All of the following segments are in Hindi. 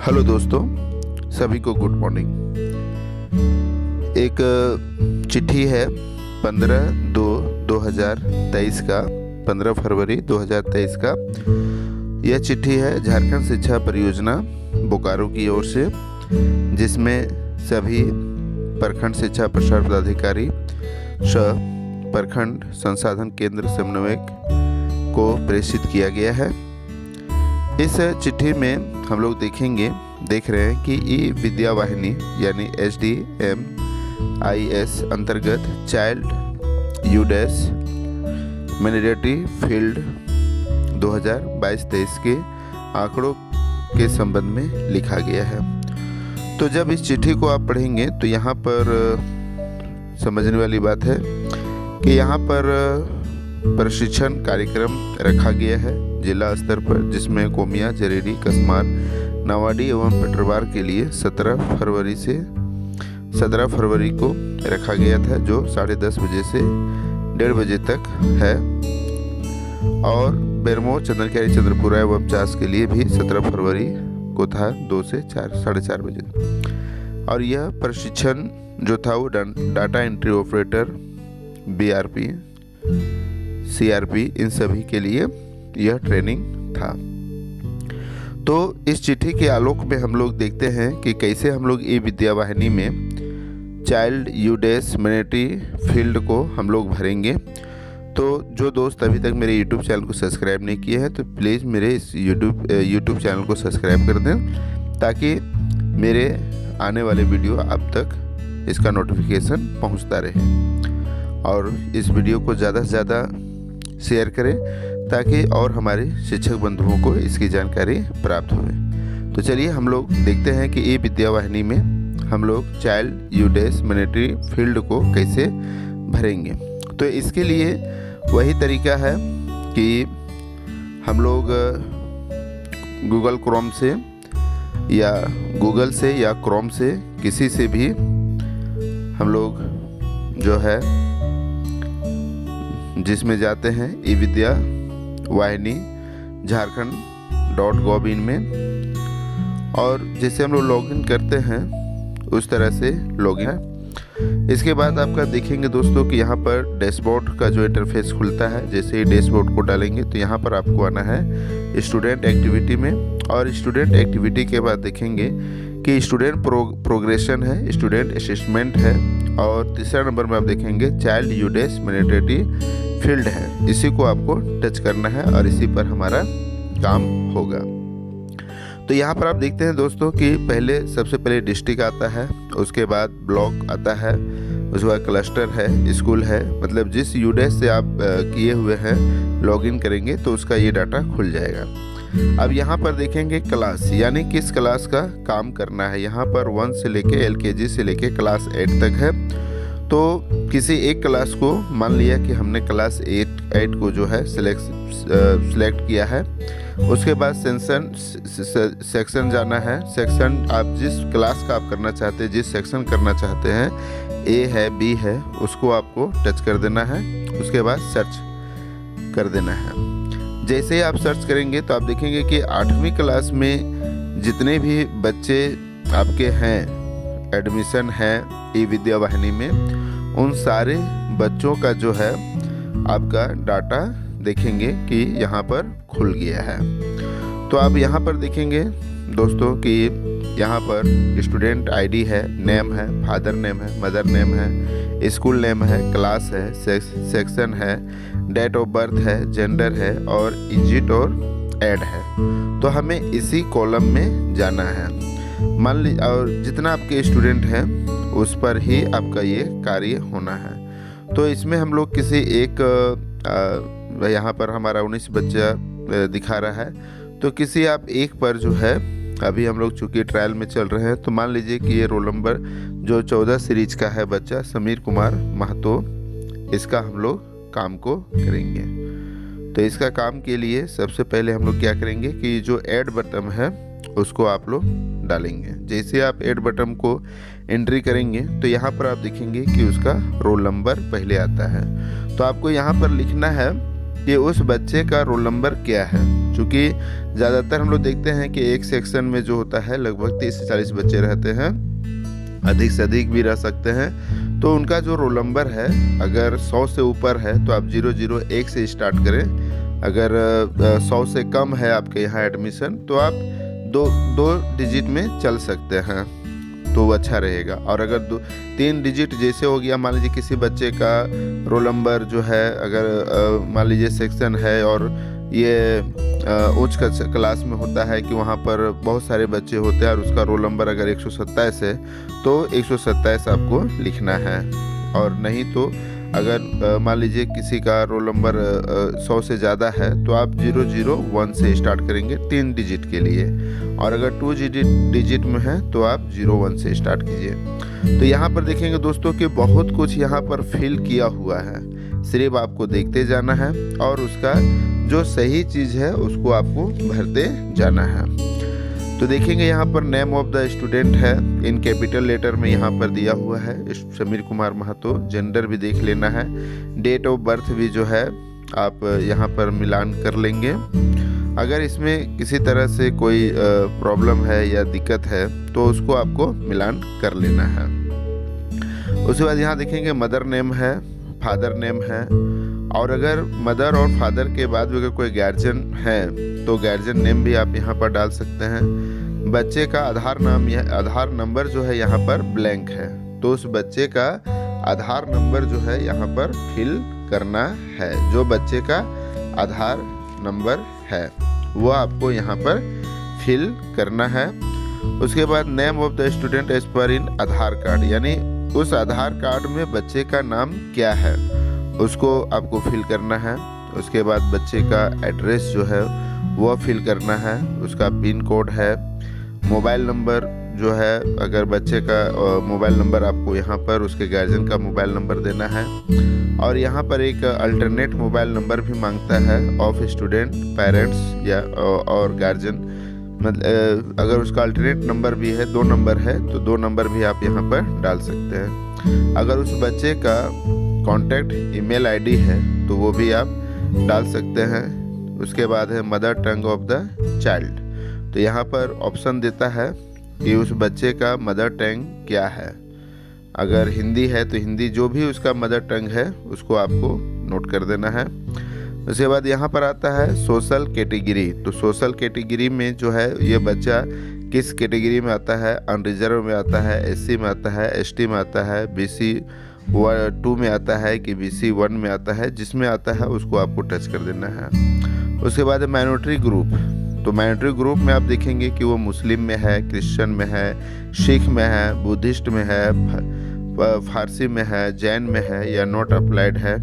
हेलो दोस्तों, सभी को गुड मॉर्निंग। एक चिट्ठी है 15/2/2023 का, 15 फरवरी 2023 का। यह चिट्ठी है झारखंड शिक्षा परियोजना बोकारो की ओर से, जिसमें सभी प्रखंड शिक्षा प्रसार पदाधिकारी प्रखंड संसाधन केंद्र समन्वयक को प्रेषित किया गया है। इस चिट्ठी में हम लोग देख रहे हैं कि ई विद्या वाहिनी यानी HDMIS अंतर्गत चाइल्ड यूडेस मैनेडेटरी फील्ड 2022-23 के आंकड़ों के संबंध में लिखा गया है। तो जब इस चिट्ठी को आप पढ़ेंगे तो यहाँ पर समझने वाली बात है कि यहाँ पर प्रशिक्षण कार्यक्रम रखा गया है जिला स्तर पर, जिसमें कोमिया, जरेडी, कसमार, नावाडी एवं पेटरवार के लिए 17 फरवरी को रखा गया था, जो 10:30 बजे से 1:30 बजे तक है। और बेरमो, चंदनकारी, चंद्रपुरा एवं चास के लिए भी 17 फरवरी को था, 2 से 4:30 बजे। और यह प्रशिक्षण जो था वो data entry operator, BRP, CRP, इन सभी के लिए यह ट्रेनिंग था। तो इस चिट्ठी के आलोक में हम लोग देखते हैं कि कैसे हम लोग ई विद्या वाहिनी में चाइल्ड यूडेस मैनेटरी फील्ड को हम लोग भरेंगे। तो जो दोस्त अभी तक मेरे YouTube चैनल को सब्सक्राइब नहीं किए हैं तो प्लीज़ मेरे इस YouTube चैनल को सब्सक्राइब कर दें, ताकि मेरे आने वाले वीडियो अब तक इसका नोटिफिकेशन पहुंचता रहे। और इस वीडियो को ज़्यादा से ज़्यादा शेयर करें ताकि और हमारे शिक्षक बंधुओं को इसकी जानकारी प्राप्त हो। तो चलिए हम लोग देखते हैं कि ई विद्या वाहिनी में हम लोग चाइल्ड यूडेस मैनेटरी फील्ड को कैसे भरेंगे। तो इसके लिए वही तरीका है कि हम लोग गूगल क्रोम से या क्रोम से किसी से भी हम लोग जो है जिसमें जाते हैं ई विद्या वाहिनी झारखंड.gov.in में, और जैसे हम लोग लॉगिन करते हैं उस तरह से लॉगिन है। इसके बाद आपका देखेंगे दोस्तों कि यहाँ पर डैशबोर्ड का जो इंटरफेस खुलता है। जैसे ही डैशबोर्ड को डालेंगे तो यहाँ पर आपको आना है स्टूडेंट एक्टिविटी में, और स्टूडेंट एक्टिविटी के बाद देखेंगे कि स्टूडेंट प्रोग्रेशन है, स्टूडेंट असेसमेंट है, और तीसरा नंबर में आप देखेंगे चाइल्ड यूडेस मैनेटरी फील्ड है। इसी को आपको टच करना है और इसी पर हमारा काम होगा। तो यहाँ पर आप देखते हैं दोस्तों कि सबसे पहले डिस्ट्रिक्ट आता है, उसके बाद ब्लॉक आता है, उसके बाद क्लस्टर है, स्कूल है। मतलब जिस यूडेस से आप किए हुए हैं लॉगिन करेंगे तो उसका ये डाटा खुल जाएगा। अब यहाँ पर देखेंगे क्लास, यानी किस क्लास का काम करना है। यहाँ पर 1 से लेके LKG से लेके क्लास 8 तक है। तो किसी एक क्लास को मान लिया कि हमने क्लास 8 को जो है सिलेक्ट किया है। उसके बाद सेक्शन जाना है। सेक्शन आप जिस क्लास का आप करना चाहते हैं, जिस सेक्शन करना चाहते हैं, A है, B है, उसको आपको टच कर देना है। उसके बाद सर्च कर देना है। जैसे ही आप सर्च करेंगे तो आप देखेंगे कि 8वीं क्लास में जितने भी बच्चे आपके हैं, एडमिशन है ई विद्या वाहिनी में, उन सारे बच्चों का जो है आपका डाटा देखेंगे कि यहाँ पर खुल गया है। तो आप यहाँ पर देखेंगे दोस्तों कि यहाँ पर स्टूडेंट ID है, नेम है, फादर नेम है, मदर नेम है, स्कूल नेम है, क्लास है, सेक्शन है, डेट ऑफ बर्थ है, जेंडर है, और एजिट और ऐड है। तो हमें इसी कॉलम में जाना है। मान लीजिए, और जितना आपके स्टूडेंट हैं उस पर ही आपका ये कार्य होना है। तो इसमें हम लोग किसी एक यहाँ पर हमारा 19 बच्चा दिखा रहा है, तो किसी आप एक पर जो है, अभी हम लोग चूँकि ट्रायल में चल रहे हैं, तो मान लीजिए कि ये रोल नंबर जो 14 सीरीज का है बच्चा समीर कुमार महतो, इसका हम लोग काम को करेंगे। तो इसका काम के लिए सबसे पहले हम लोग क्या करेंगे कि जो ऐड बटन है उसको आप लोग डालेंगे। जैसे आप ऐड बटन को एंट्री करेंगे तो यहाँ पर आप देखेंगे कि उसका रोल नंबर पहले आता है। तो आपको यहाँ पर लिखना है कि उस बच्चे का रोल नंबर क्या है। क्योंकि ज़्यादातर हम लोग देखते हैं कि एक सेक्शन में जो होता है लगभग 30 से 40 बच्चे रहते हैं, अधिक से अधिक भी रह सकते हैं। तो उनका जो रोल नंबर है अगर 100 से ऊपर है तो आप 001 से स्टार्ट करें। अगर 100 से कम है आपके यहाँ एडमिशन तो आप दो डिजिट में चल सकते हैं तो अच्छा रहेगा। और अगर 3 डिजिट जैसे हो गया, मान लीजिए किसी बच्चे का रोल नंबर जो है अगर मान लीजिए सेक्शन है और ये उच्च क्लास में होता है कि वहाँ पर बहुत सारे बच्चे होते हैं और उसका रोल नंबर अगर 127 है तो 127 आपको लिखना है। और नहीं तो अगर मान लीजिए किसी का रोल नंबर 100 से ज़्यादा है तो आप 001 से स्टार्ट करेंगे 3 डिजिट के लिए, और अगर 2 डिजिट में है तो आप 01 से स्टार्ट कीजिए। तो यहाँ पर देखेंगे दोस्तों कि बहुत कुछ यहाँ पर फिल किया हुआ है, सिर्फ आपको देखते जाना है और उसका जो सही चीज़ है उसको आपको भरते जाना है। तो देखेंगे यहाँ पर नेम ऑफ द स्टूडेंट है, इन कैपिटल लेटर में यहाँ पर दिया हुआ है समीर कुमार महतो। जेंडर भी देख लेना है, डेट ऑफ बर्थ भी जो है आप यहाँ पर मिलान कर लेंगे। अगर इसमें किसी तरह से कोई प्रॉब्लम है या दिक्कत है तो उसको आपको मिलान कर लेना है। उसके बाद यहाँ देखेंगे मदर नेम है, फादर नेम है, और अगर मदर और फादर के बाद भी अगर कोई गार्जियन है तो गार्जियन नेम भी आप यहाँ पर डाल सकते हैं। बच्चे का आधार नंबर जो है यहाँ पर ब्लैंक है तो उस बच्चे का आधार नंबर जो है यहाँ पर फिल करना है। जो बच्चे का आधार नंबर है वो आपको यहाँ पर फिल करना है। उसके बाद name of the student as per in Aadhaar card, यानी उस आधार कार्ड में बच्चे का नाम क्या है उसको आपको फिल करना है। उसके बाद बच्चे का एड्रेस जो है वो फिल करना है, उसका पिन कोड है, मोबाइल नंबर जो है अगर बच्चे का मोबाइल नंबर आपको यहाँ पर उसके गार्जियन का मोबाइल नंबर देना है। और यहाँ पर एक अल्टरनेट मोबाइल नंबर भी मांगता है ऑफ स्टूडेंट, पेरेंट्स या और गार्जियन, मतलब अगर उसका अल्टरनेट नंबर भी है, 2 नंबर है तो 2 नंबर भी आप यहाँ पर डाल सकते हैं। अगर उस बच्चे का कॉन्टैक्ट ईमेल आईडी है तो वो भी आप डाल सकते हैं। उसके बाद है mother tongue of the child, तो यहाँ पर ऑप्शन देता है कि उस बच्चे का मदर टंग क्या है। अगर हिंदी है तो हिंदी, जो भी उसका मदर टंग है उसको आपको नोट कर देना है। उसके बाद यहाँ पर आता है सोशल कैटेगरी, तो सोशल कैटेगरी में जो है ये बच्चा किस कैटेगरी में आता है, अनरिजर्व में आता है, एससी में आता है, एसटी में आता है, बीसी 2 में आता है कि BC 1 में आता है, जिसमें आता है उसको आपको टच कर देना है। उसके बाद है माइनॉरिटी ग्रुप, तो माइनॉरिटी ग्रुप में आप देखेंगे कि वो मुस्लिम में है, क्रिश्चियन में है, सिख में है, बुद्धिस्ट में है, फारसी में है, जैन में है या नॉट अप्लाइड है।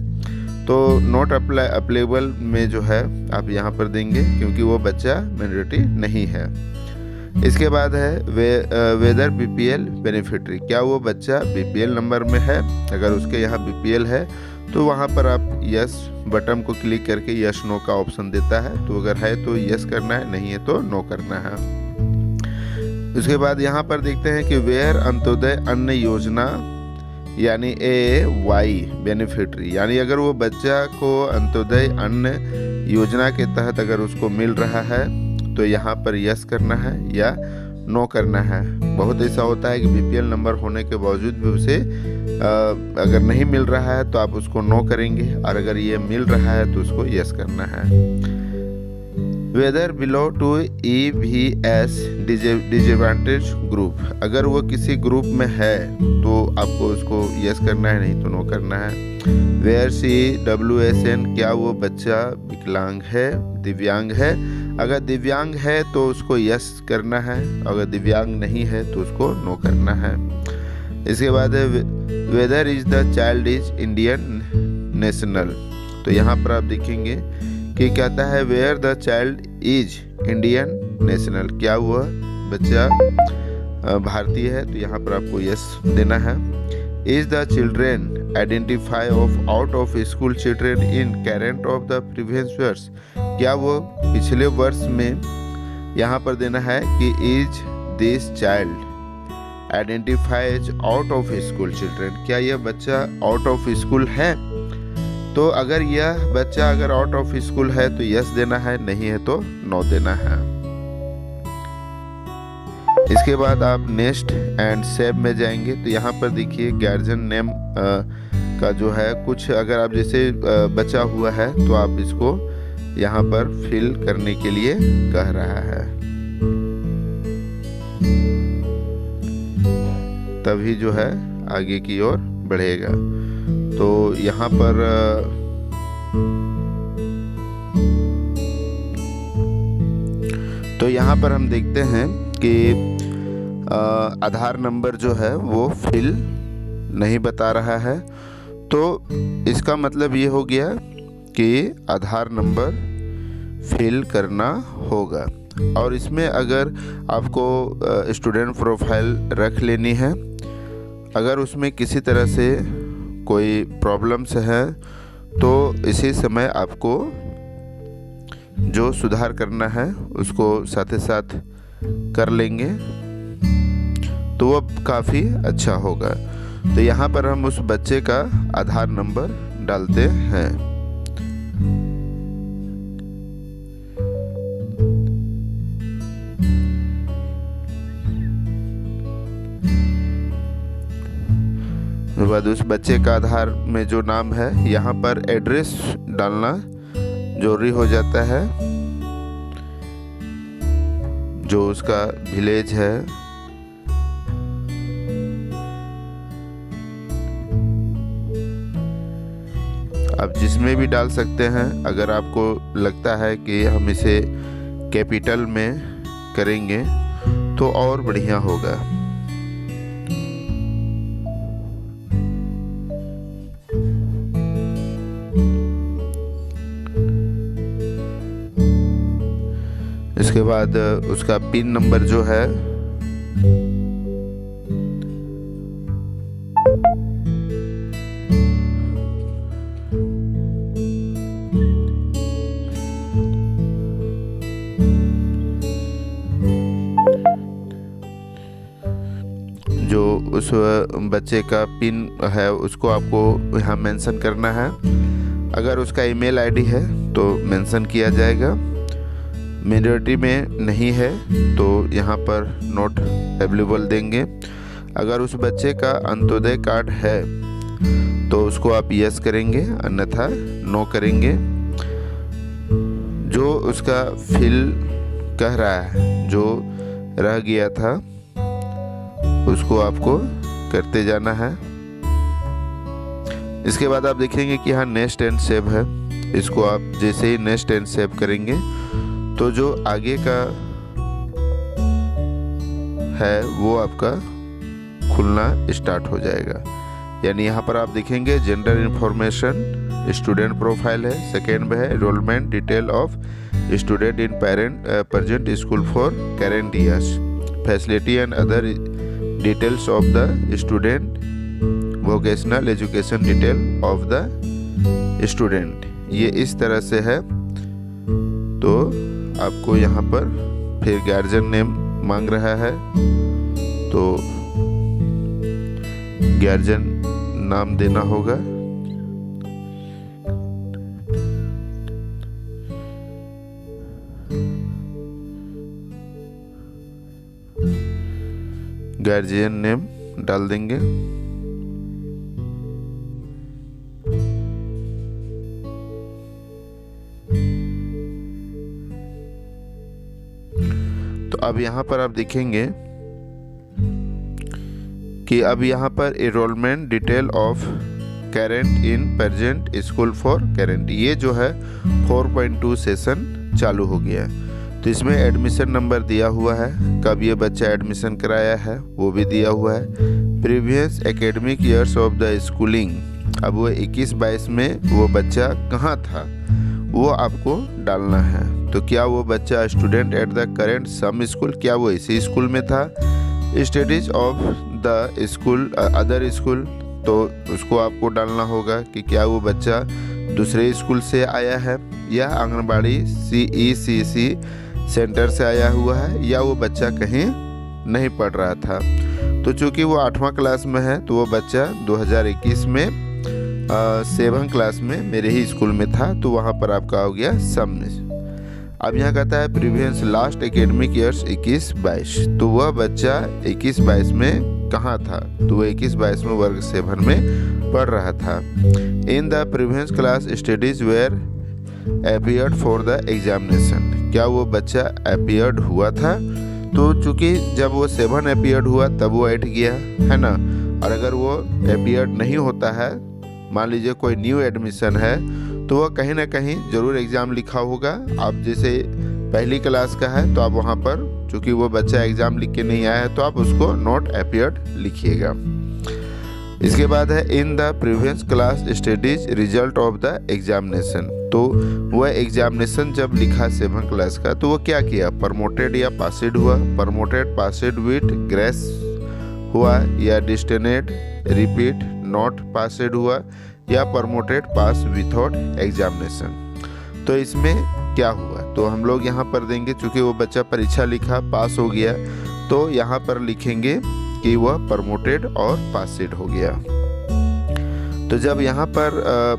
तो नॉट अप्लाइबल में जो है आप यहाँ पर देंगे क्योंकि वो बच्चा माइनॉरिटी नहीं है। इसके बाद है वेदर BPL बेनिफिटरी, क्या वो बच्चा BPL नंबर में है। अगर उसके यहाँ BPL है तो वहाँ पर आप यस बटन को क्लिक करके यस नो का ऑप्शन देता है, तो अगर है तो यस करना है, नहीं है तो नो करना है। उसके बाद यहाँ पर देखते हैं कि वेयर अंत्योदय अन्न योजना यानी AY बेनिफिटरी, यानी अगर वो बच्चा को अंत्योदय अन्न योजना के तहत अगर उसको मिल रहा है तो यहाँ पर यस करना है या नो करना है। बहुत ऐसा होता है कि BPL नंबर होने के बावजूद भी उसे अगर नहीं मिल रहा है तो आप उसको नो करेंगे, और अगर ये मिल रहा है तो उसको यस करना है। Whether below to EVS disadvantage group, अगर वो किसी ग्रुप में है तो आपको उसको यस करना है, नहीं तो नो करना है। वेयर CWSN, क्या वो बच्चा विकलांग है, दिव्यांग है। अगर दिव्यांग है तो उसको यस करना है, अगर दिव्यांग नहीं है तो उसको नो करना है। इसके बाद whether is the child is Indian national, तो यहाँ पर आप देखेंगे कि कहता है where the child is Indian national, क्या वह बच्चा भारतीय है, तो यहाँ पर आपको यस देना है। Is the children identify of out of school children in current of the previous वर्ष, क्या वो पिछले वर्ष में, यहाँ पर देना है कि is this child identifies out of school children, क्या यह बच्चा आउट ऑफ स्कूल है। तो अगर यह बच्चा अगर आउट ऑफ स्कूल है तो यस देना है, नहीं है तो नो देना है। इसके बाद आप नेक्स्ट एंड सेव में जाएंगे तो यहाँ पर देखिए गार्जियन नेम का जो है कुछ अगर आप जैसे बचा हुआ है तो आप इसको यहाँ पर फिल करने के लिए कह रहा है, तभी जो है आगे की ओर बढ़ेगा। तो यहाँ पर हम देखते हैं कि आधार नंबर जो है वो फिल नहीं बता रहा है, तो इसका मतलब ये हो गया कि आधार नंबर फिल करना होगा। और इसमें अगर आपको स्टूडेंट प्रोफाइल रख लेनी है, अगर उसमें किसी तरह से कोई प्रॉब्लम्स है तो इसी समय आपको जो सुधार करना है उसको साथ ही साथ कर लेंगे तो वो काफ़ी अच्छा होगा। तो यहाँ पर हम उस बच्चे का आधार नंबर डालते हैं। उसके बाद उस बच्चे का आधार में जो नाम है यहाँ पर एड्रेस डालना जरूरी हो जाता है, जो उसका विलेज है। आप जिसमें भी डाल सकते हैं, अगर आपको लगता है कि हम इसे कैपिटल में करेंगे तो और बढ़िया होगा। इसके बाद उसका पिन नंबर जो है जो उस बच्चे का पिन है उसको आपको यहाँ मेंशन करना है। अगर उसका ईमेल आईडी है तो मेंशन किया जाएगा, मेजॉरिटी में नहीं है तो यहाँ पर नोट अवेलेबल देंगे। अगर उस बच्चे का अंत्योदय कार्ड है तो उसको आप यस करेंगे, अन्यथा नो करेंगे। जो उसका फिल कह रहा है, जो रह गया था उसको आपको करते जाना है। इसके बाद आप देखेंगे कि यहाँ नेक्स्ट एंड सेव है, इसको आप जैसे ही नेक्स्ट एंड सेव करेंगे तो जो आगे का है वो आपका खुलना स्टार्ट हो जाएगा। यानी यहाँ पर आप देखेंगे जेंडर इंफॉर्मेशन, स्टूडेंट प्रोफाइल है, सेकेंड में है enrolment detail of student in present school for current years, facility and other details of the student, vocational education detail of the student. ये इस तरह से है। तो आपको यहाँ पर फिर गार्जियन नेम मांग रहा है तो गार्जियन नाम देना होगा। गार्जियन नेम डाल देंगे। तो अब यहाँ पर आप देखेंगे कि अब यहाँ पर enrolment detail of current in present school for current, ये जो है 4.2 सेशन चालू हो गया है। तो इसमें एडमिशन नंबर दिया हुआ है, कब ये बच्चा एडमिशन कराया है वो भी दिया हुआ है, previous academic years of the schooling, अब वो 21-22 में वो बच्चा कहाँ था वो आपको डालना है। तो क्या वो बच्चा student at the current some school, क्या वो इसी स्कूल में था, studies of the school other school, तो उसको आपको डालना होगा कि क्या वो बच्चा दूसरे स्कूल से आया है या आंगनबाड़ी CECC सेंटर से आया हुआ है, या वो बच्चा कहीं नहीं पढ़ रहा था। तो चूंकि वो 8वां क्लास में है तो वो बच्चा 2021 में 7th क्लास में मेरे ही स्कूल में था, तो वहाँ पर आपका हो गया सामने। अब यहाँ कहता है प्रीवियस लास्ट एकेडमिक ईयर्स 21-22, तो वह बच्चा 21-22 में कहाँ था, तो वह 21-22 में वर्ग 7 में पढ़ रहा था। In the previous class studies where appeared for the examination, क्या वो बच्चा अपीयर्ड हुआ था, तो चूँकि जब वो 7 अपीयर्ड हुआ तब वो 8 गया है ना, और अगर वो अपीयर्ड नहीं होता है, मान लीजिए कोई न्यू एडमिशन है, तो वह कहीं ना कहीं ज़रूर एग्ज़ाम लिखा होगा। आप जैसे पहली क्लास का है तो आप वहाँ पर चूँकि वो बच्चा एग्ज़ाम लिख के नहीं आया है तो आप उसको नॉट अपीयर्ड लिखिएगा। इसके बाद है इन the previous class studies result of the examination, तो वह एग्जामिनेशन जब लिखा 7th क्लास का तो वो क्या किया, प्रमोटेड या पासिड हुआ, प्रमोटेड पासिड विथ ग्रेस हुआ, या डिस्टिनेड रिपीट नॉट पासिड हुआ, या प्रमोटेड पास विथआउट एग्जामिनेशन। तो इसमें क्या हुआ, तो हम लोग यहाँ पर देंगे, चूँकि वो बच्चा परीक्षा लिखा पास हो गया, तो यहाँ पर लिखेंगे कि वह प्रमोटेड और पासिड हो गया। तो जब यहाँ पर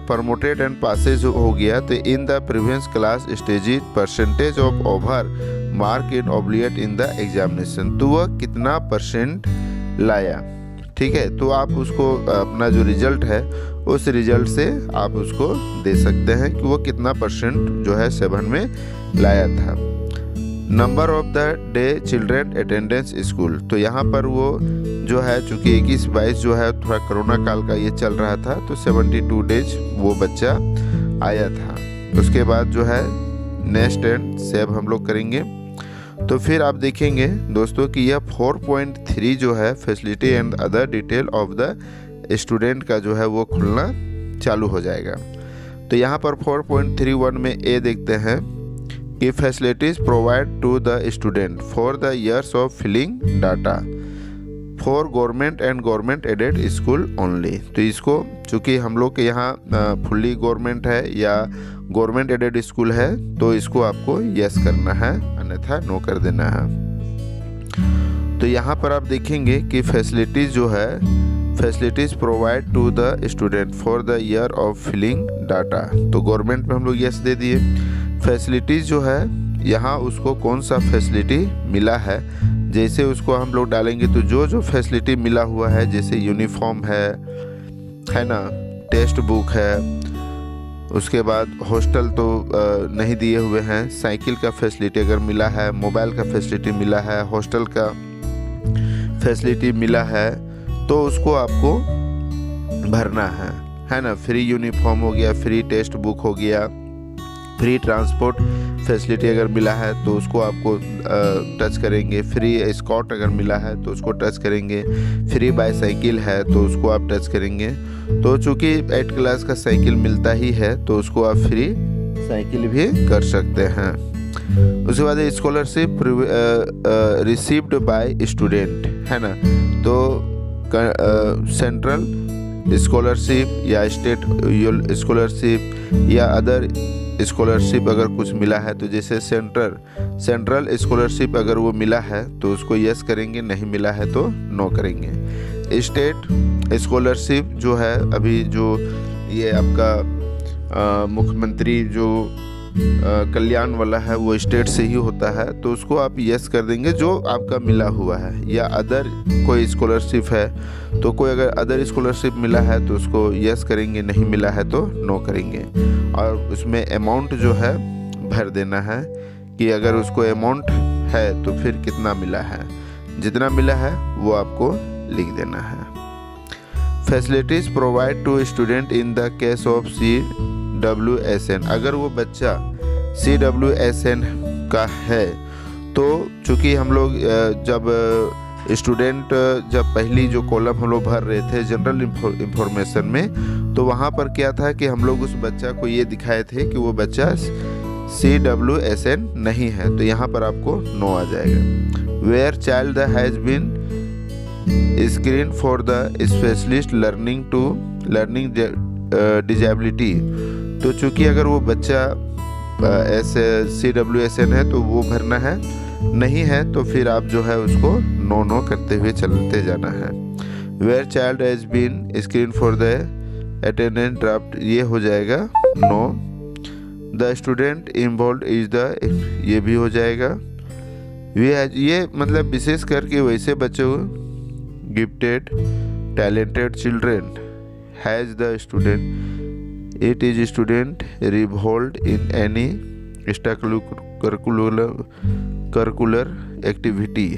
प्रमोटेड एंड पासेज हो गया, तो in the previous class stages percentage of over mark in obliate in the examination, तो वह कितना परसेंट लाया, ठीक है। तो आप उसको अपना जो रिजल्ट है उस रिजल्ट से आप उसको दे सकते हैं कि वो कितना परसेंट जो है 7 में लाया था। Number of the day children attendance school, तो यहाँ पर वो जो है चूँकि 21-22 जो है थोड़ा कोरोना काल का ये चल रहा था, तो 72 डेज वो बच्चा आया था। उसके बाद जो है नेक्स्ट एंड सेव हम लोग करेंगे। तो फिर आप देखेंगे दोस्तों कि यह 4.3 जो है facility and other detail of the student का जो है वो खुलना चालू हो जाएगा। तो यहाँ पर 4.31 में ए देखते हैं कि facilities provide to the student for the years of filling data for government and government aided school only, तो इसको चूँकि हम लोग के यहाँ फुल्ली गवर्नमेंट है या गवर्नमेंट एडेड स्कूल है तो इसको आपको यस करना है, अन्यथा नो कर देना है। तो यहाँ पर आप देखेंगे कि फैसिलिटीज़ जो है facilities provide to the student for the year of filling data, तो गवर्नमेंट में हम लोग यस दे दिए। फैसिलिटीज़ जो है यहाँ उसको कौन सा फैसिलिटी मिला है, जैसे उसको हम लोग डालेंगे तो जो जो फैसिलिटी मिला हुआ है, जैसे यूनिफॉर्म है ना, टेक्स्ट बुक है, उसके बाद हॉस्टल तो नहीं दिए हुए हैं, साइकिल का फैसिलिटी अगर मिला है, मोबाइल का फैसिलिटी मिला है, हॉस्टल का फैसिलिटी मिला है, तो उसको आपको भरना है ना। फ्री यूनिफॉर्म हो गया, फ्री टेक्स्ट बुक हो गया, फ्री ट्रांसपोर्ट फैसिलिटी अगर मिला है तो उसको आपको टच करेंगे, फ्री एस्कॉर्ट अगर मिला है तो उसको टच करेंगे, फ्री बाईसाइकिल है तो उसको आप टच करेंगे। तो चूँकि 8 क्लास का साइकिल मिलता ही है तो उसको आप फ्री साइकिल भी कर सकते हैं। उसके बाद स्कॉलरशिप रिसीव्ड बाय स्टूडेंट है ना, तो सेंट्रल स्कॉलरशिप या स्टेट स्कॉलरशिप या अदर स्कॉलरशिप अगर कुछ मिला है, तो जैसे सेंट्रल स्कॉलरशिप अगर वो मिला है तो उसको यस करेंगे, नहीं मिला है तो नो करेंगे। स्टेट स्कॉलरशिप जो है अभी जो ये आपका मुख्यमंत्री जो कल्याण वाला है वो स्टेट से ही होता है, तो उसको आप यस कर देंगे जो आपका मिला हुआ है। या अदर कोई स्कॉलरशिप है तो कोई अगर अदर स्कॉलरशिप मिला है तो उसको यस करेंगे, नहीं मिला है तो नो करेंगे। और उसमें अमाउंट जो है भर देना है कि अगर उसको अमाउंट है तो फिर कितना मिला है, जितना मिला है वो आपको लिख देना है। Facilities provide to student in the case of CWSN, अगर वो बच्चा CWSN का है तो चूँकि हम लोग जब स्टूडेंट जब पहली जो कॉलम हम लोग भर रहे थे जनरल इंफॉर्मेशन में, तो वहाँ पर क्या था कि हम लोग उस बच्चा को ये दिखाए थे कि वो बच्चा CWSN नहीं है, तो यहाँ पर आपको नो आ जाएगा। Where child has been screen for the specialist learning disability, तो चूँकि अगर वो बच्चा CWSN है तो वो भरना है, नहीं है तो फिर आप जो है उसको नो करते हुए चलते जाना है। Where child has been screen for the attendance draft ये हो जाएगा no. The student involve is the, ये भी हो जाएगा। ये मतलब विशेष करके वैसे बच्चों, gifted talented children has the student, it is student revolve in any curricular activity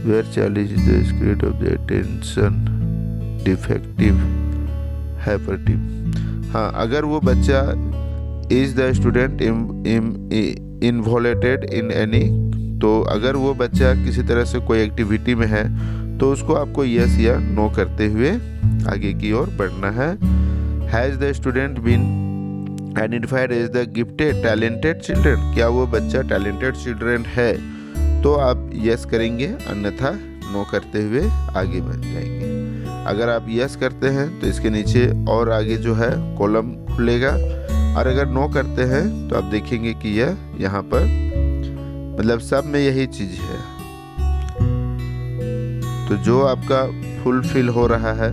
where challenge is the spirit of the attention defective hyperactive। हाँ, अगर वो बच्चा is the student involved in any, तो अगर वो बच्चा किसी तरह से कोई एक्टिविटी में है तो उसको आपको यस या नो करते हुए आगे की ओर बढ़ना है। Has the student been identified as the gifted talented children, क्या वो बच्चा टैलेंटेड चिल्ड्रन है, तो आप यस करेंगे, अन्यथा नो करते हुए आगे बढ़ जाएंगे। अगर आप यस करते हैं तो इसके नीचे और आगे जो है कॉलम खुलेगा, और अगर नो करते हैं तो आप देखेंगे कि यह यहाँ पर मतलब सब में यही चीज़ है। तो जो आपका फुलफिल हो रहा है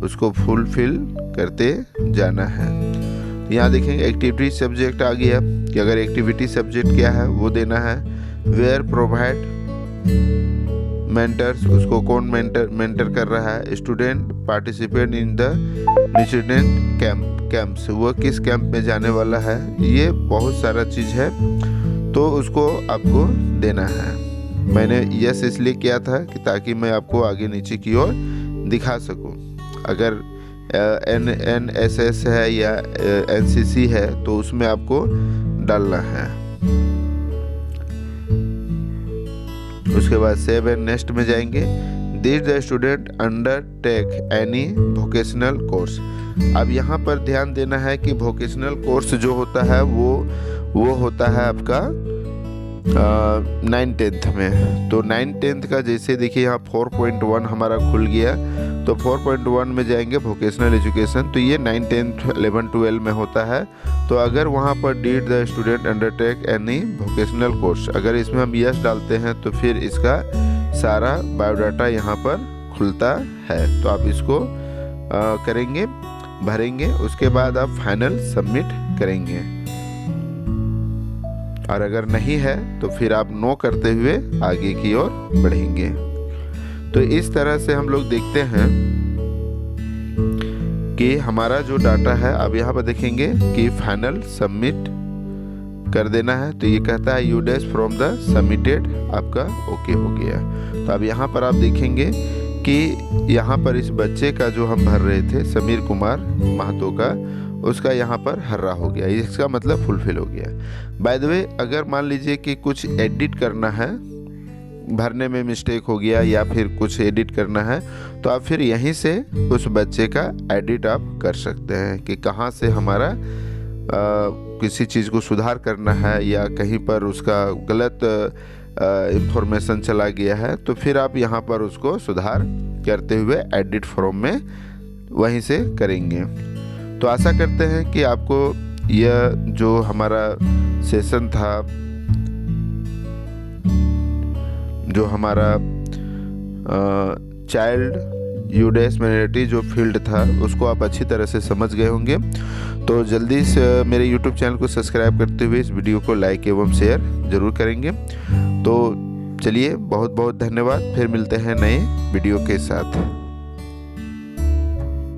उसको फुलफिल करते जाना है। यहाँ देखेंगे एक्टिविटी सब्जेक्ट आ गया कि अगर एक्टिविटी सब्जेक्ट क्या है वो देना है। वेयर प्रोवाइड मेंटर्स, उसको कौन मेंटर कर रहा है। Student participate in the student camps, वो किस कैंप में जाने वाला है, ये बहुत सारा चीज़ है तो उसको आपको देना है। मैंने यस इसलिए किया था कि ताकि मैं आपको आगे नीचे की ओर दिखा सकूं। अगर NSS है या NCC है तो उसमें आपको डालना है। उसके बाद सेव एंड नेक्स्ट में जाएंगे। This the student undertake any vocational course. अब यहाँ पर ध्यान देना है कि वोकेशनल कोर्स जो होता है वो होता है आपका 9th-10th में। तो 9th-10th का जैसे देखिए यहाँ 4.1 हमारा खुल गया, तो 4.1 में जाएंगे वोकेशनल एजुकेशन, तो ये 9, 10, 11, 12 में होता है। तो अगर वहाँ पर did the student undertake any vocational course, अगर इसमें हम यस डालते हैं तो फिर इसका सारा बायोडाटा यहाँ पर खुलता है। तो आप इसको करेंगे, भरेंगे, उसके बाद आप फाइनल सबमिट करेंगे। और अगर नहीं है तो फिर आप नो करते हुए आगे की ओर बढ़ेंगे। तो इस तरह से हम लोग देखते हैं कि हमारा जो डाटा है, अब यहाँ पर देखेंगे कि फाइनल सबमिट कर देना है। तो ये कहता है you dash from the submitted, आपका ओके हो गया। तो अब यहाँ पर आप देखेंगे कि यहाँ पर इस बच्चे का जो हम भर रहे थे समीर कुमार महतो का, उसका यहाँ पर हर्रा हो गया, इसका मतलब फुलफिल हो गया। बाय द वे, अगर मान लीजिए कि कुछ एडिट करना है, भरने में मिस्टेक हो गया या फिर कुछ एडिट करना है, तो आप फिर यहीं से उस बच्चे का एडिट आप कर सकते हैं कि कहाँ से हमारा किसी चीज़ को सुधार करना है या कहीं पर उसका गलत इंफॉर्मेशन चला गया है, तो फिर आप यहाँ पर उसको सुधार करते हुए एडिट फॉर्म में वहीं से करेंगे। तो आशा करते हैं कि आपको यह जो हमारा सेशन था, जो हमारा चाइल्ड यूडेस मिनोरिटी जो फील्ड था, उसको आप अच्छी तरह से समझ गए होंगे। तो जल्दी से मेरे YouTube चैनल को सब्सक्राइब करते हुए इस वीडियो को लाइक एवं शेयर जरूर करेंगे। तो चलिए, बहुत बहुत धन्यवाद, फिर मिलते हैं नए वीडियो के साथ।